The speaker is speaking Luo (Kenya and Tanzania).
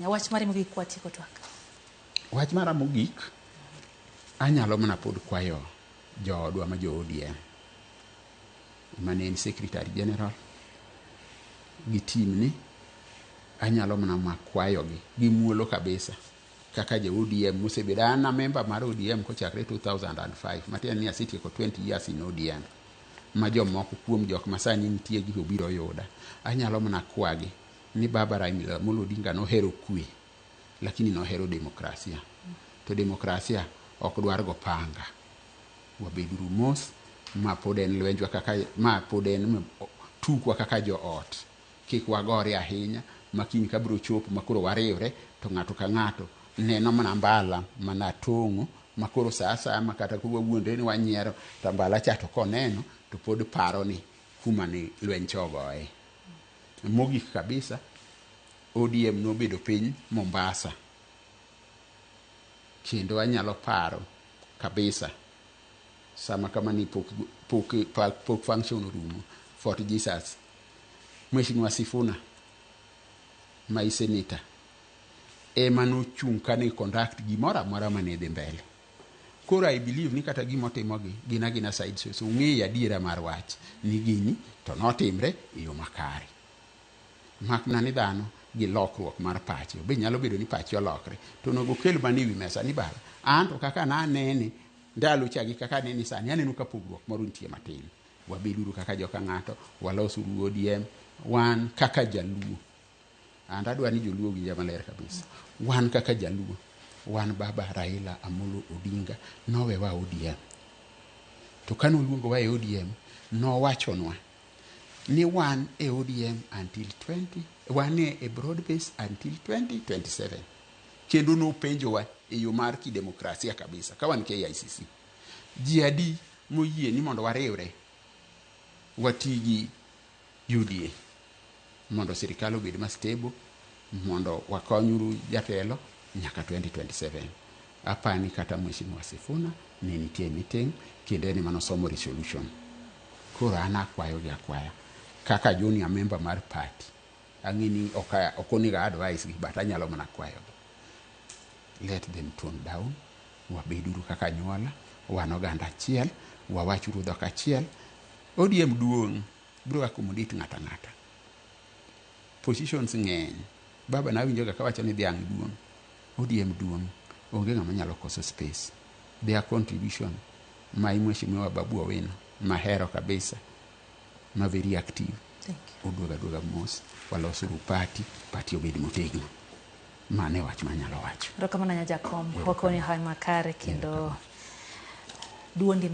Wach mare mogik kwatieko twak. Wach mara mogik, anyalo mana pod kwayo joodwa ma jo ODM mane en Secretary General gi team ni, anyalo mana makwayogi gi muolo kabisa kaka jo ODM mosebedo an member mar ODM kochakre 2005 matiende ni asetieko 20 years in ODM ma jomoko kuom jok masani nitie gi obiro yuda. Anyalo mana kwagi ni Baba Raila Amolo Odinga nohero kwe lakini nohero demokrasia. To demokrasia ok dwar go panga. Wabeduru mos ma pod en lwenjwa kaka ma pod en tukwa kaka jo ot. Kik wagore ahinya makini kabro chopo makoro wariwre to ng'ato ka ng'ato neno mana mbala mana tongo makoro sasa makata kuwa wuonde ni wanyiero to mbala cha to koneno to pod paro ni kuma ni lwenchogoe. Mogik kabisa ODM nobedo piny Mombasa. Kendo anyalo paro kabisa sama kama ni pok function orumo Fort Jesus. Mheshimiwa Sifuna ma senator ema nochung' kane conduct gimora mora mane dhi mbele. Koro I believe ni kata gimotimogi gina side so ng'eyo adiera mar wach ni gini to notimre e yo makare. Makna ni dhano gi lokruok mar pacho be nyalo bedo ni pacho olokre to nogo kel mani wi mesa ni Baba anto kaka na nene ndalo chagi kaka nene sani aneno ka pogruok moro nitie matin. Wabeduru kaka joka ng'ato walosuru ODM wan kaka Jaluo. Adwa ni joluo gi maler kabisa. Wan kaka Jaluo, wan Baba Raila Amolo Odinga nowewa ODM. To kano luongo wa e ODM no wachonwa ni wan e ODM until 1 e broad base until 2027. Kendo no penjowa e yo mar kidemokrasia kabisa ka wan KICC. Ji adi moyie ni mondo wariwre watigi UDA mondo sirikal obed ma stable mondo wakonyuru jatelo nyaka 2027. Apani kata Mheshimiwa Sifuna ne nitie meeting kendo ni mano somo resolution. Koro ana kwayo gi akwaya kaka junior member mar party ang'ini okoniga advice gi but anyalo mana kwayo. Let them tone down. Wabeduru kaka nyuola, wan oganda achiel, wawachuru dhok achiel. ODM duong' bro accommodate ng'ata. Positions ng'eny. Baba na winjo ka wacho ni dhiang' duong'. ODM duong'. Onge ng'ama nyalo koso space. Their contribution ma Mheshimiwa Babu Owino mahero kabisa ma very active. Oduoga mos walosuru party obed motegno. Mane wach manyalo wacho. Rokamana jakom wakoni hai makare kendo duondi no